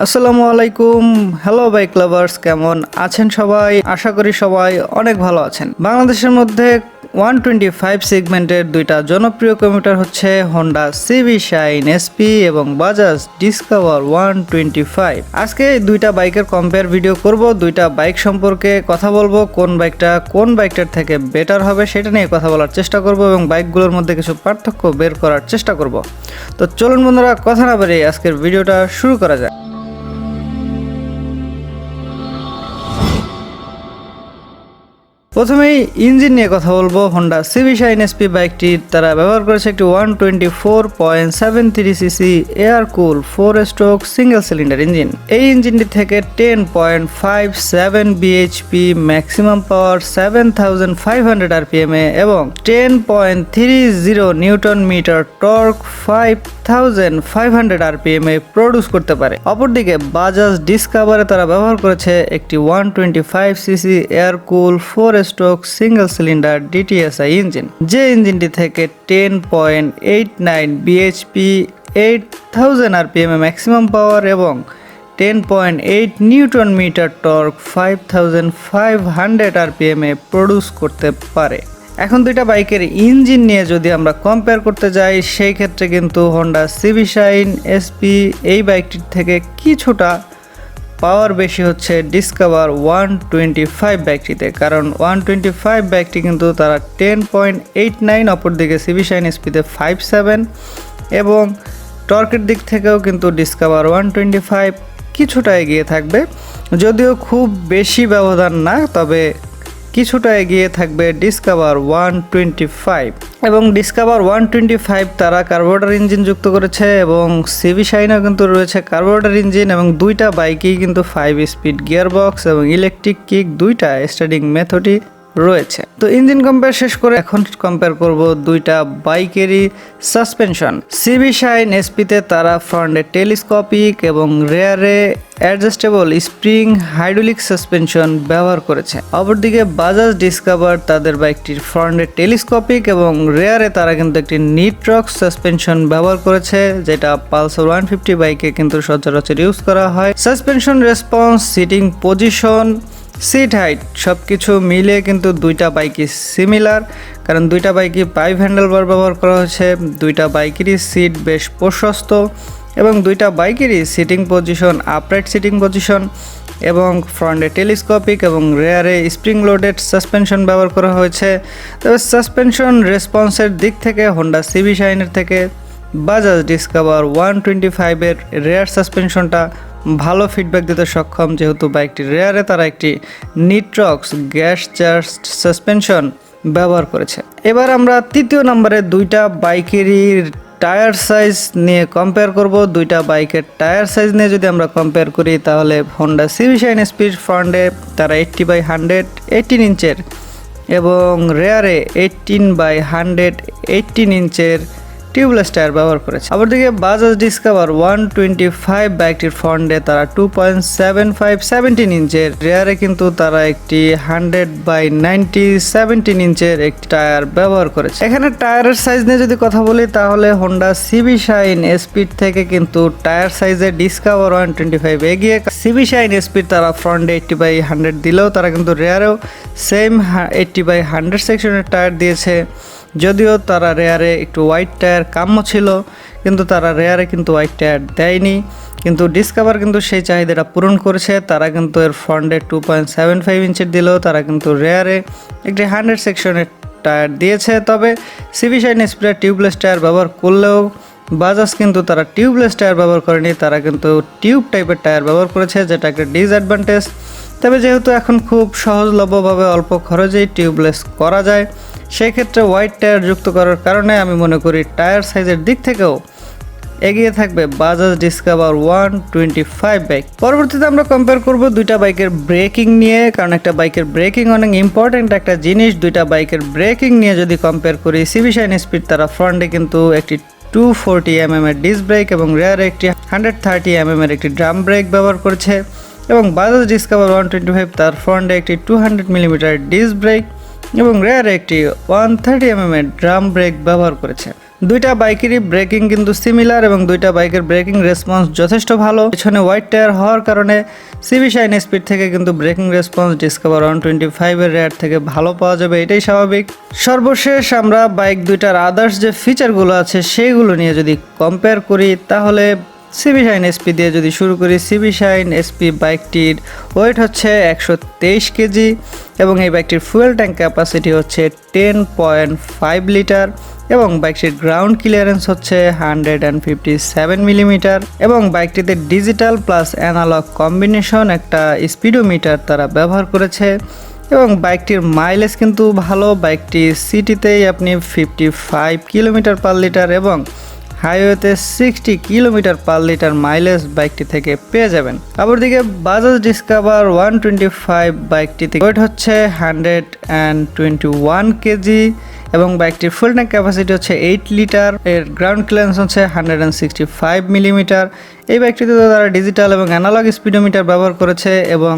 আসসালামু আলাইকুম। Hello bike lovers, কেমন আছেন সবাই? আশা করি সবাই অনেক ভালো আছেন। বাংলাদেশের মধ্যে 125 সেগমেন্টের দুইটা জনপ্রিয় কমিউটার হচ্ছে হোন্ডা সিবি শাইন এসপি এবং বাজাজ ডিসকভার 125। আজকে এই দুইটা বাইকের কম্পেয়ার ভিডিও করব, দুইটা বাইক সম্পর্কে কথা বলবো, কোন বাইকটার থেকে বেটার হবে সেটা নিয়ে কথা বলার চেষ্টা করব এবং বাইকগুলোর মধ্যে কিছু পার্থক্য বের করার চেষ্টা করব। তো চলুন বন্ধুরা, কথা না বাড়িয়ে আজকের ভিডিওটা শুরু করা যায়। প্রথমেই ইঞ্জিন নিয়ে কথা বলবো। হোন্ডা সিবি শাইন এসপি বাইকটি তারা ব্যবহার করেছে একটি 124.73 সিসি এয়ার কুল 4 স্ট্রোক সিঙ্গেল সিলিন্ডার ইঞ্জিন। এই ইঞ্জিনটি থেকে 10.57 বিএইচপি, ম্যাক্সিমাম পাওয়ার 7500 আরপিএম এ এবং 10.30 নিউটন মিটার টর্ক 5500 আরপিএম এ প্রডিউস করতে পারে। অপরদিকে বাজাজ ডিসকভারে তারা ব্যবহার করেছে একটি 125 সিসি এয়ার কুল 4 stroke single cylinder DTSi engine, যে ইঞ্জিনটি থেকে 10.89 বিএইচপি, 8000 আরপিএম এ ম্যাক্সিমাম পাওয়ার এবং 10.8 নিউটন মিটার টর্ক 5500 আরপিএম এ প্রডিউস করতে পারে। এখন দুইটা বাইকের ইঞ্জিন নিয়ে যদি আমরা কম্পেয়ার করতে যাই, সেই ক্ষেত্রে কিন্তু হোন্ডা সিবি শাইন এসপি এই বাইকটির থেকে কিছুটা পাওয়ার বেশি হচ্ছে ডিসকভার 125 বাইকটিতে, কারণ 125 বাইকটি কিন্তু তারা 10.89, অপরদিকে সিবি শাইন এসপিতে 57 এবং টর্কের দিক থেকেও কিন্তু ডিসকভার 125 কিছুটা এগিয়ে থাকবে, যদিও খুব বেশি ব্যবধান না, তবে কিছুটা এগিয়ে থাকবে ডিসকভার 125। এবং ডিসকভার 125 তারা কার্বোরেটর ইঞ্জিন যুক্ত করেছে এবং সিবি শাইনও কিন্তু রয়েছে কার্বোরেটর ইঞ্জিন এবং দুইটা বাইকেই কিন্তু 5 স্পিড গিয়ারবক্স এবং ইলেকট্রিক কিক দুইটা স্টার্টিং মেথডই রয়েছে। তো ইঞ্জিন কম্পেয়ার শেষ করে এখন কম্পেয়ার করব দুইটা বাইকেরই সাসপেনশন। সিবি শাইন এসপিতে তারা ফ্রন্টে টেলিস্কোপিক এবং রেয়ারে অ্যাডজাস্টেবল স্প্রিং হাইড্রোলিক সাসপেনশন ব্যবহার করেছে। অপরদিকে বাজাজ ডিসকভার তাদের বাইকটির ফ্রন্টে টেলিস্কোপিক এবং রেয়ারে তারা কিন্তু একটি নিট্রক্স সাসপেনশন ব্যবহার করেছে, যেটা পালসার 150 বাইকে কিন্তু সচরাচর ইউজ করা হয়। Suspension response, sitting position, seat height সবকিছু মিলে কিন্তু দুইটা বাইকই সিমিলার, কারণ দুইটা বাইকই পাইপ হ্যান্ডেলবার ব্যবহার করা হয়েছে। দুইটা বাইকেরই সিট বেশ প্রশস্ত এবং দুইটা বাইকেরই seating position upright seating position এবং ফ্রন্টে টেলিস্কোপিক এবং রেয়ারে স্প্রিং লোডেড সাসপেনশন ব্যবহার করা হয়েছে। তবে সাসপেনশন রেসপন্সের দিক থেকে হোন্ডা সিবি শাইনের থেকে বাজাজ ডিসকভার 125-এর রেয়ার সাসপেনশনটা ভালো ফিডব্যাক দিতে সক্ষম, যেহেতু বাইকটির রেয়ারে তারা একটি নিট্রক্স গ্যাস চার্জড সাসপেনশন ব্যবহার করেছে। এবার আমরা তৃতীয় নম্বরে দুইটা বাইকেরই টায়ার সাইজ নিয়ে কম্পেয়ার করব। দুইটা বাইকের টায়ার সাইজ নিয়ে যদি আমরা কম্পেয়ার করি, তাহলে হোন্ডা সিবি শাইন এসপির ফ্রন্টে তারা 80/100 18 ইঞ্চের এবং রেয়ারে 18/100 18 ইঞ্চের টিউবলেস টায়ার ব্যবহার করেছে। অপরদিকে বাজাজ ডিসকভার 125 বাইকটির ফ্রন্টে তারা 2.75 17 ইঞ্চের, রেয়ারে কিন্তু তারা একটি 100/90 17 ইঞ্চের একটি টায়ার ব্যবহার করেছে। এখানে টায়ারের সাইজ নিয়ে যদি কথা বলি, তাহলে হোন্ডা সিবি শাইন এসপির থেকে কিন্তু টায়ার সাইজে ডিসকভার 125 এগিয়ে। সিবি শাইন এসপির তারা ফ্রন্টে 80/100 দিলেও তারা কিন্তু রেয়ারেও সেম 80/100 সেকশনের টায়ার দিয়েছে, যদিও তারা রেয়ারে একটু হোয়াইট টায়ার কাম্য ছিল, কিন্তু তারা রেয়ারে কিন্তু হোয়াইট টায়ার দেয়নি। কিন্তু ডিসকভার কিন্তু সেই চাহিদাটা পূরণ করেছে, তারা কিন্তু এর ফ্রন্টে 2.75 ইঞ্চের দিলেও তারা কিন্তু রেয়ারে একটি 100 সেকশনের টায়ার দিয়েছে। তবে সিবি শাইন এসপিরা টিউবলেস টায়ার ব্যবহার করলেও বাজাজ কিন্তু তারা টিউবলেস টায়ার ব্যবহার করেনি, তারা কিন্তু টিউব টাইপের টায়ার ব্যবহার করেছে, যেটা একটা ডিসঅ্যাডভান্টেজ। তবে যেহেতু এখন খুব সহজলভ্যভাবে অল্প খরচেই টিউবলেস করা যায়, সেই ক্ষেত্রে হোয়াইট টায়ার যুক্ত করার কারণে আমি মনে করি টায়ার সাইজের দিক থেকেও এগিয়ে থাকবে বাজাজ ডিসকভার 125 বাইক। পরবর্তীতে আমরা কম্পেয়ার করব দুইটা বাইকের ব্রেকিং নিয়ে, কারণ একটা বাইকের ব্রেকিং অনেক ইম্পর্টেন্ট একটা জিনিস। দুইটা বাইকের ব্রেকিং নিয়ে যদি কম্পেয়ার করি, সিবি শাইন স্পিড তারা ফ্রন্টে কিন্তু একটি 240 mm এর ডিস্ক ব্রেক এবং রেয়ারে একটি 130 mm এর একটি ড্রাম ব্রেক ব্যবহার করেছে এবং বাজাজ ডিসকভার 125 তার ফ্রন্টে একটি 200 mm ডিস্ক ব্রেক এবং রেয়ারে একটি 130 mm এর ড্রাম ব্রেক ব্যবহার করেছে। দুইটা বাইকেরই ব্রেকিং কিন্তু সিমিলার এবং দুইটা বাইকের ব্রেকিং রেসপন্স যথেষ্ট ভালো। পিছনে হোয়াইট টায়ার হওয়ার কারণে সিবি শাইন স্পিড থেকে কিন্তু ব্রেকিং রেসপন্স ডিসকভার 125 এর রেয়ার থেকে ভালো পাওয়া যাবে, এটাই স্বাভাবিক। সর্বশেষ আমরা বাইক দুইটার আদার্স যে ফিচারগুলো আছে সেইগুলো নিয়ে যদি কম্পেয়ার করি তাহলে সিবি শাইন এসপি দিয়ে যদি শুরু করি, সিবি শাইন এসপি বাইকটির ওয়েট হচ্ছে 123 কেজি এবং এই বাইকটির ফুয়েল ট্যাঙ্ক ক্যাপাসিটি হচ্ছে 10.5 লিটার এবং বাইকটির গ্রাউন্ড ক্লিয়ারেন্স হচ্ছে 157 মিলিমিটার এবং বাইকটিতে ডিজিটাল প্লাস অ্যানালগ কম্বিনেশন একটা স্পিডোমিটার তারা ব্যবহার করেছে এবং বাইকটির মাইলেজ কিন্তু ভালো। বাইকটি সিটিতেই আপনি 55 কিলোমিটার পার লিটার এবং হাইওয়েতে 60 কিলোমিটার পার লিটার মাইলেজ বাইকটি থেকে পেয়ে যাবেন। অপরদিকে বাজাজ ডিসকভার 125 বাইকটিতে ওয়েট হচ্ছে 121 কেজি এবং বাইকটির ফুল ট্যাঙ্ক ক্যাপাসিটি হচ্ছে 8 লিটার, এর গ্রাউন্ড ক্লিয়ারেন্স হচ্ছে 165 মিলিমিটার। এই বাইকটিতে তারা ডিজিটাল এবং অ্যানালগ স্পিডোমিটার ব্যবহার করেছে এবং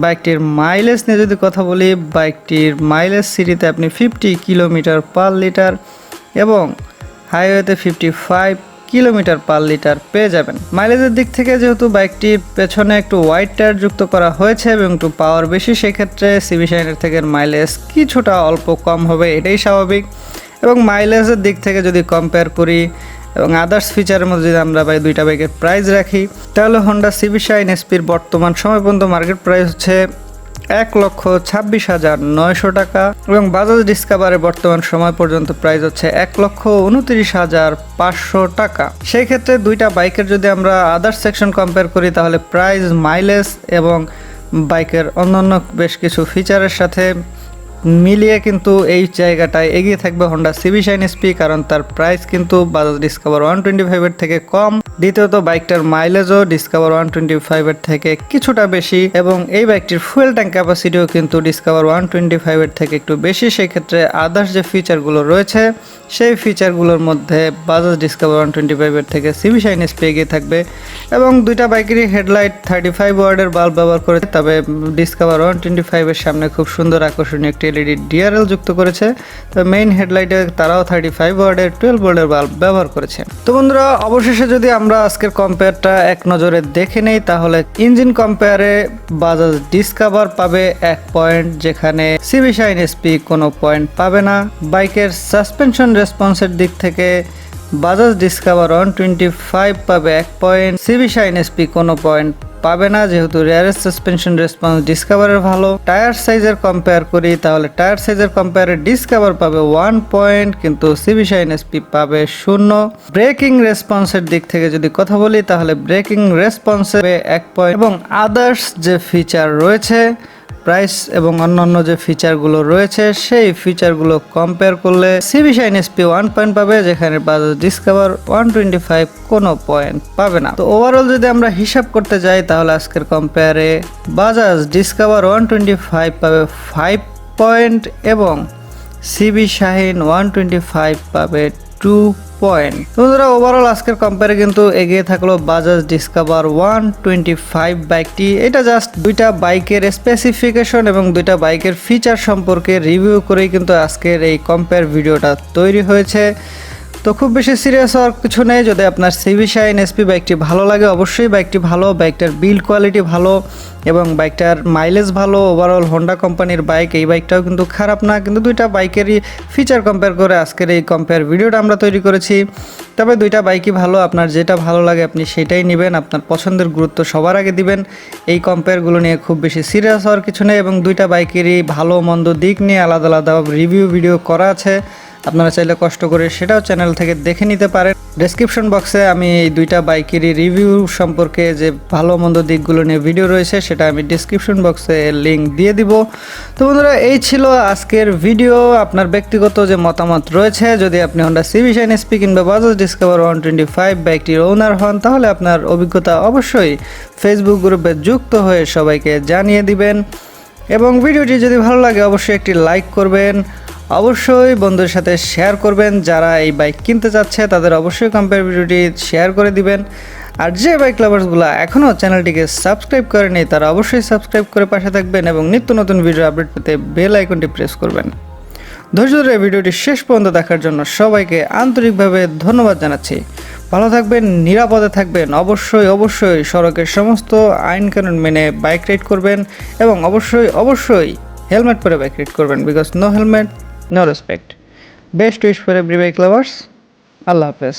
বাইকটির মাইলেজ নিয়ে যদি কথা বলি, বাইকটির মাইলেজ সিটিতে আপনি 50 কিলোমিটার পার লিটার এবং হাইওয়েতে 55 কিলোমিটার পার লিটার পেয়ে যাবেন। মাইলেজের দিক থেকে যেহেতু বাইকটির পেছনে একটু হোয়াইট টায়ার যুক্ত করা হয়েছে এবং একটু পাওয়ার বেশি, সেক্ষেত্রে সিবি শাইনের থেকে মাইলেজ কিছুটা অল্প কম হবে, এটাই স্বাভাবিক। এবং মাইলেজের দিক থেকে যদি কম্পেয়ার করি এবং আদার্স ফিচারের মধ্যে যদি আমরা দুইটা বাইকের প্রাইস রাখি তাহলে হন্ডা সিবি শাইন এসপির বর্তমান সময় পর্যন্ত মার্কেট প্রাইস হচ্ছে 1,26,900 টাকা এবং বাজাজ ডিসকভারের বর্তমান সময় পর্যন্ত প্রাইস হচ্ছে 1,29,500 টাকা। সেই ক্ষেত্রে দুইটা বাইকের যদি আমরা আদার্স সেকশন কম্পেয়ার করি তাহলে প্রাইস, মাইলেজ এবং বাইকের অন্যান্য বেশ কিছু ফিচারের সাথে মিলিয়ে কিন্তু এই জায়গাটায় এগিয়ে থাকবে হন্ডা সিবি শাইন এসপি, কারণ তার প্রাইস কিন্তু বাজাজ ডিসকভার 125 এর থেকে কম। দ্বিতীয়ত বাইকটার মাইলেজও ডিসকভার 125 এর থেকে কিছুটা বেশি এবং এই বাইকটির ফুয়েল ট্যাঙ্ক ক্যাপাসিটিও কিন্তু ডিসকভার 125 এর থেকে একটু বেশি। সেই ক্ষেত্রে আদার্স যে ফিচারগুলো রয়েছে সেই ফিচারগুলোর মধ্যে বাজাজ ডিসকভার 125 এর থেকে সিবি শাইন এসপি এগিয়ে থাকবে এবং দুইটা বাইকেরই হেডলাইট 35 ওয়াটের বাল্ব ব্যবহার করেছে, তবে ডিসকভার 125 এর সামনে খুব সুন্দর আকর্ষণীয় একটি এলইডি ডিআরএল যুক্ত করেছে, তবে মেইন হেডলাইটে তারাও 35 ওয়াটের 12 ভোল্টের বাল্ব ব্যবহার করেছে। তো বন্ধুরা, অবশেষে যদি আমরা আজকের কম্পেয়ারটা এক নজরে দেখে নেই তাহলে ইঞ্জিন কম্পেয়ারে বাজাজ ডিসকভার পাবে 1 পয়েন্ট, যেখানে সিবি শাইন এসপি কোনো পয়েন্ট পাবে না। বাইকের সাসপেনশন রেসপন্সের দিক থেকে বাজাজ ডিসকভার 125 পাবে 1 পয়েন্ট, সিবি শাইন এসপি কোনো পয়েন্ট পাবে না যেহেতু রেয়ারের সাসপেনশন রেসপন্স ডিসকভারের ভালো। টায়ার সাইজের কম্পেয়ার করি তাহলে টায়ার সাইজের কম্পেয়ারে ডিসকভার পাবে 1 পয়েন্ট কিন্তু সিবি শাইন এসপি পাবে 0। ব্রেকিং রেসপন্সের দিক থেকে যদি কথা বলি তাহলে ব্রেকিং রেসপন্সে 1 পয়েন্ট এবং আদার্স যে ফিচার রয়েছে, প্রাইস এবং অন্যান্য যে ফিচারগুলো রয়েছে সেই ফিচারগুলো কম্পেয়ার করলে সিবি শাইন এসপি 1 পয়েন্ট পাবে, যেখানে বাজাজ ডিসকভার 125 কোনো পয়েন্ট পাবে না। তো ওভারঅল যদি আমরা হিসাব করতে যাই তাহলে আজকের কম্পেয়ারে বাজাজ ডিসকভার 125 পাবে 5 পয়েন্ট এবং সিবি শাইন 125 পাবে 2 পয়েন্ট। বন্ধুরা, ওভারঅল আজকের কম্পেয়ারে কিন্তু এগিয়ে থাকলো বাজাজ ডিসকভার 125 বাইকটি। এটা জাস্ট দুইটা বাইকের স্পেসিফিকেশন এবং দুইটা বাইকের ফিচার সম্পর্কে রিভিউ করেই কিন্তু আজকের এই কম্পেয়ার ভিডিওটা তৈরি হয়েছে। তো খুব বেশি সিরিয়াস হওয়ার কিছু নেই। যদি আপনার সিবি শাইন এসপি বাইকটি ভালো লাগে, অবশ্যই বাইকটি ভালো, বাইকটার বিল্ড কোয়ালিটি ভালো এবং বাইকটার মাইলেজ ভালো। ওভারঅল হোন্ডা কোম্পানির বাইক, এই বাইকটাও কিন্তু খারাপ না, কিন্তু দুইটা বাইকেরই ফিচার কম্পেয়ার করে আজকের এই কম্পেয়ার ভিডিওটা আমরা তৈরি করেছি। তবে দুইটা বাইকই ভালো, আপনার যেটা ভালো লাগে আপনি সেটাই নেবেন, আপনার পছন্দের গুরুত্ব সবার আগে দিবেন। এই কম্পেয়ারগুলো নিয়ে খুব বেশি সিরিয়াস হওয়ার কিছু নেই এবং দুইটা বাইকেরই ভালো মন্দ দিক নিয়ে আলাদা আলাদা রিভিউ ভিডিও করা আছে, আপনারা চাইলে কষ্ট করে সেটাও চ্যানেল থেকে দেখে নিতে পারেন। ডেসক্রিপশন বক্সে আমি এই দুইটা বাইকেরই রিভিউ সম্পর্কে যে ভালো মন্দ দিকগুলো নিয়ে ভিডিও রয়েছে সেটা আমি ডেসক্রিপশন বক্সে লিঙ্ক দিয়ে দিব। তো বন্ধুরা, এই ছিল আজকের ভিডিও। আপনার ব্যক্তিগত যে মতামত রয়েছে, যদি আপনি হোন্ডা সিবি শাইন এসপি কিংবা বাজাজ ডিসকভার 125 বাইকটির ওনার হন তাহলে আপনার অভিজ্ঞতা অবশ্যই ফেসবুক গ্রুপে যুক্ত হয়ে সবাইকে জানিয়ে দিবেন এবং ভিডিওটি যদি ভালো লাগে অবশ্যই একটি লাইক করবেন, অবশ্যই বন্ধুদের সাথে শেয়ার করবেন। যারা এই বাইক কিনতে চাচ্ছে তাদের অবশ্যই কম্পেয়ার ভিডিওটি শেয়ার করে দিবেন। আর যে বাইক লাভার্সগুলো এখনও চ্যানেলটিকে সাবস্ক্রাইব করেনি তারা অবশ্যই সাবস্ক্রাইব করে পাশে থাকবেন এবং নিত্য নতুন ভিডিও আপডেট পেতে বেল আইকনটি প্রেস করবেন। ধৈর্য ধরে ভিডিওটি শেষ পর্যন্ত দেখার জন্য সবাইকে আন্তরিকভাবে ধন্যবাদ জানাচ্ছি। ভালো থাকবেন, নিরাপদে থাকবেন, অবশ্যই সড়কের সমস্ত আইনকানুন মেনে বাইক রাইড করবেন এবং অবশ্যই হেলমেট পরে বাইক রাইড করবেন, because no helmet no respect. Best wish for every bike lovers. আল্লাহ হাফেজ।